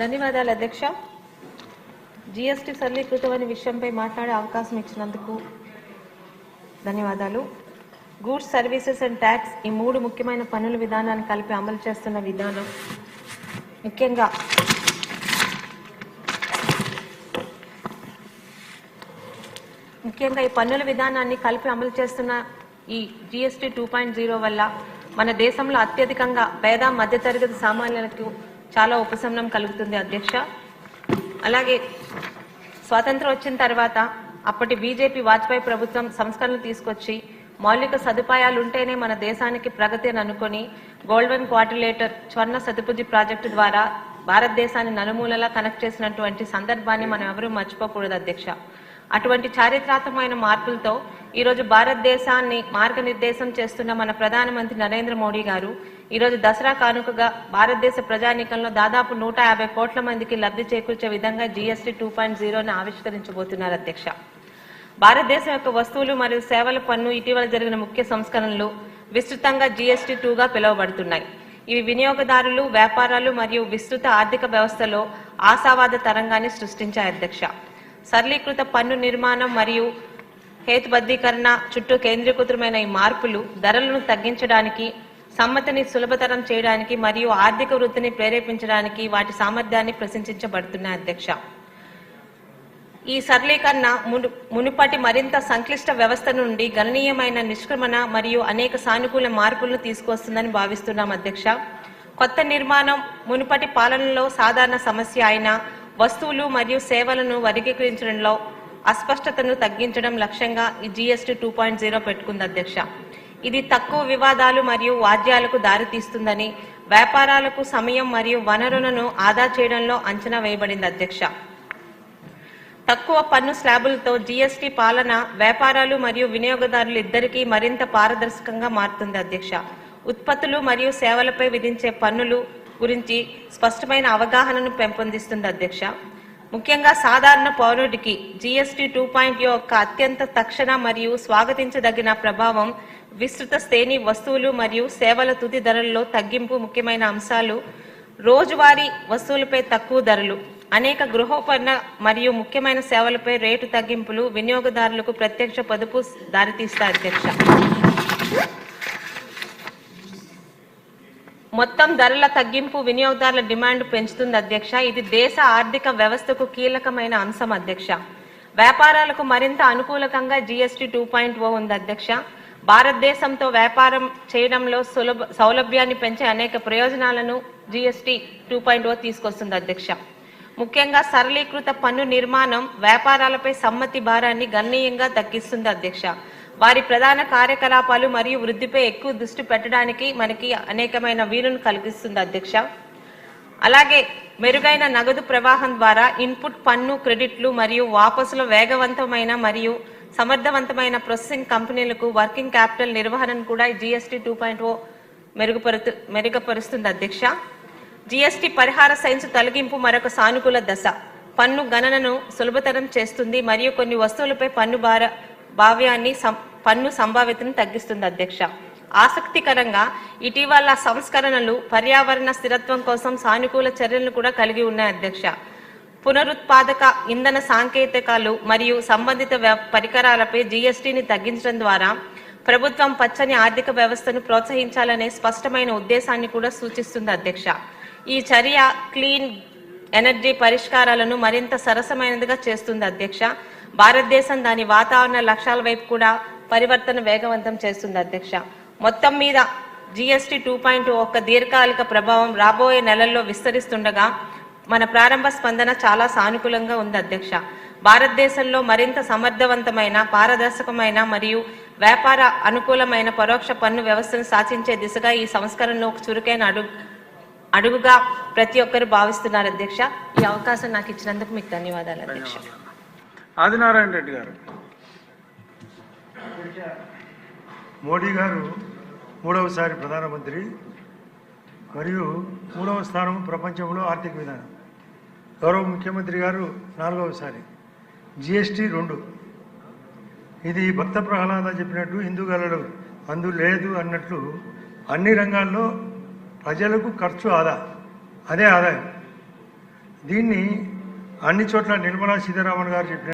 ధన్యవాదాలు అధ్యక్ష. జీఎస్టీ సరళీకృతమైన విషయంపై మాట్లాడే అవకాశం ఇచ్చినందుకు ధన్యవాదాలు. గూడ్స్, సర్వీసెస్ అండ్ ట్యాక్స్ ఈ మూడు ముఖ్యమైన పన్నుల విధానాన్ని కలిపి అమలు చేస్తున్న విధానం ముఖ్యంగా ఈ పన్నుల విధానాన్ని కలిపి అమలు చేస్తున్న ఈ జీఎస్టీ 2.0 వల్ల మన దేశంలో అత్యధికంగా పేద మధ్యతరగతి సామాన్యులకు చాలా ఉపశమనం కలుగుతుంది అధ్యక్ష. అలాగే స్వాతంత్రం వచ్చిన తర్వాత అప్పటి బీజేపీ వాజ్పేయి ప్రభుత్వం సంస్కరణలు తీసుకొచ్చి మౌలిక సదుపాయాలు ఉంటేనే మన దేశానికి ప్రగతి అని అనుకుని గోల్డెన్ క్వార్టిలేటర్ స్వర్ణ సతుపుజి ప్రాజెక్టు ద్వారా భారతదేశాన్ని నలుమూలలా కనెక్ట్ చేసినటువంటి సందర్భాన్ని మనం ఎవరూ మర్చిపోకూడదు అధ్యక్ష. అటువంటి చారిత్రాత్మకమైన మార్పులతో ఈరోజు భారతదేశాన్ని మార్గనిర్దేశం చేస్తున్న మన ప్రధానమంత్రి నరేంద్ర మోడీ గారు ఈరోజు దసరా కానుకగా భారతదేశ ప్రజానీకంలో దాదాపు 150 కోట్ల మందికి లబ్ధి చేకూర్చే విధంగా జీఎస్టీ 2.0ను ఆవిష్కరించబోతున్నారు అధ్యక్ష. భారతదేశం యొక్క వస్తువులు మరియు సేవల పన్ను ఇటీవల జరిగిన ముఖ్య సంస్కరణలు విస్తృతంగా జీఎస్టీ 2గా పిలువబడుతున్నాయి. ఇవి వినియోగదారులు, వ్యాపారాలు మరియు విస్తృత ఆర్థిక వ్యవస్థలో ఆశావాద తరంగాన్ని సృష్టించాయి అధ్యక్ష. సరళీకృత పన్ను నిర్మాణం మరియు హేతుబద్ధీకరణ చుట్టూ కేంద్రీకృతమైన ఈ మార్పులు ధరలను తగ్గించడానికి, సమ్మతిని సులభతరం చేయడానికి మరియు ఆర్థిక వృద్ధిని ప్రేరేపించడానికి వాటి సామర్థ్యాన్ని ప్రశంసించబడుతున్నాయి అధ్యక్ష. ఈ సరళీకరణ మునుపటి మరింత సంక్లిష్ట వ్యవస్థ నుండి గణనీయమైన నిష్క్రమణ మరియు అనేక సానుకూల మార్పులను తీసుకొస్తుందని భావిస్తున్నాం అధ్యక్ష. కొత్త నిర్మాణం మునుపటి పాలనలో సాధారణ సమస్య అయిన వస్తువులు మరియు సేవలను వర్గీకరించడంలో అస్పష్టతను తగ్గించడం లక్ష్యంగా ఈ జీఎస్టీ 2.0 పెట్టుకుంది అధ్యక్ష. ఇది తక్కువ వివాదాలు మరియు వాద్యాలకు దారితీస్తుందని వ్యాపారాలకు సమయం మరియు వనరులను ఆదా చేయడంలో అంచనా వేయబడింది అధ్యక్ష. తక్కువ పన్ను స్లాబులతో జీఎస్టీ పాలన వ్యాపారాలు మరియు వినియోగదారులు ఇద్దరికీ మరింత పారదర్శకంగా మారుతుంది అధ్యక్ష. ఉత్పత్తులు మరియు సేవలపై విధించే పన్నులు గురించి స్పష్టమైన అవగాహనను పెంపొందిస్తుంది అధ్యక్ష. ముఖ్యంగా సాధారణ పౌరుడికి జీఎస్టీ 2.0 యొక్క అత్యంత తక్షణ మరియు స్వాగతించదగిన ప్రభావం విస్తృత శ్రేణి వస్తువులు మరియు సేవల తుది ధరల్లో తగ్గింపు, ముఖ్యమైన అంశాలు రోజువారీ వస్తువులపై తక్కువ ధరలు, అనేక గృహోపకరణ మరియు ముఖ్యమైన సేవలపై రేటు తగ్గింపులు వినియోగదారులకు ప్రత్యక్ష పొదుపు దారితీస్తాయి అధ్యక్ష. మొత్తం ధరల తగ్గింపు వినియోగదారుల డిమాండ్ పెంచుతుంది అధ్యక్ష. ఇది దేశ ఆర్థిక వ్యవస్థకు కీలకమైన అంశం అధ్యక్ష. వ్యాపారాలకు మరింత అనుకూలకంగా జీఎస్టీ 2.0 ఉంది అధ్యక్ష. భారతదేశంతో వ్యాపారం చేయడంలో సౌలభ్యాన్ని పెంచే అనేక ప్రయోజనాలను జీఎస్టీ 2.0 తీసుకొస్తుంది అధ్యక్ష. ముఖ్యంగా సరళీకృత పన్ను నిర్మాణం వ్యాపారాలపై సమ్మతి భారాన్ని గణనీయంగా తగ్గిస్తుంది అధ్యక్ష. వారి ప్రధాన కార్యకలాపాలు మరియు వృద్ధిపై ఎక్కువ దృష్టి పెట్టడానికి మనకి అనేకమైన వీలును కలిగిస్తుంది అధ్యక్ష. అలాగే మెరుగైన నగదు ప్రవాహం ద్వారా ఇన్పుట్ పన్ను క్రెడిట్లు మరియు వాపసుల వేగవంతమైన మరియు సమర్థవంతమైన ప్రాసెసింగ్ కంపెనీలకు వర్కింగ్ క్యాపిటల్ నిర్వహణను కూడా జీఎస్టీ 2.0 మెరుగుపరుస్తుంది అధ్యక్ష. జీఎస్టీ పరిహార సైన్స్ తొలగింపు మరొక సానుకూల దశ. పన్ను గణనను సులభతరం చేస్తుంది మరియు కొన్ని వస్తువులపై పన్ను సంభావ్యతను తగ్గిస్తుంది అధ్యక్ష. ఆసక్తికరంగా ఇటీవల సంస్కరణలు పర్యావరణ స్థిరత్వం కోసం సానుకూల చర్యలను కూడా కలిగి ఉన్నాయి అధ్యక్ష. పునరుత్పాదక ఇంధన సాంకేతికాలు మరియు సంబంధిత పరికరాలపై జీఎస్టీని తగ్గించడం ద్వారా ప్రభుత్వం పచ్చని ఆర్థిక వ్యవస్థను ప్రోత్సహించాలనే స్పష్టమైన ఉద్దేశాన్ని కూడా సూచిస్తుంది అధ్యక్ష. ఈ చర్య క్లీన్ ఎనర్జీ పరిష్కారాలను మరింత సరసమైనదిగా చేస్తుంది అధ్యక్ష. భారతదేశం దాని వాతావరణ లక్ష్యాల వైపు కూడా పరివర్తన వేగవంతం చేస్తుంది అధ్యక్ష. మొత్తం మీద జీఎస్టీ 2.0 ఒక దీర్ఘకాలిక ప్రభావం రాబోయే నెలల్లో విస్తరిస్తుండగా మన ప్రారంభ స్పందన చాలా సానుకూలంగా ఉంది అధ్యక్ష. భారతదేశంలో మరింత సమర్థవంతమైన, పారదర్శకమైన మరియు వ్యాపార అనుకూలమైన పరోక్ష పన్ను వ్యవస్థను సాధించే దిశగా ఈ సంస్కరణను ఒక చురుకైన అడుగుగా ప్రతి ఒక్కరు భావిస్తున్నారు అధ్యక్ష. ఈ అవకాశం నాకు ఇచ్చినందుకు మీకు ధన్యవాదాలు అధ్యక్ష. ఆదినారాయణ రెడ్డి గారు. మోడీ గారు 3వసారి ప్రధానమంత్రి మరియు 3వ స్థానం ప్రపంచంలో ఆర్థిక విధానం. గౌరవ ముఖ్యమంత్రి గారు 4వసారి. జీఎస్టీ 2. ఇది భక్త ప్రహ్లాద చెప్పినట్టు హిందూ గలడు అందు లేదు అన్నట్లు అన్ని రంగాల్లో ప్రజలకు ఖర్చు అదే ఆదాయం. దీన్ని అన్ని చోట్ల నిర్మలా సీతారామన్ గారు చెప్పిన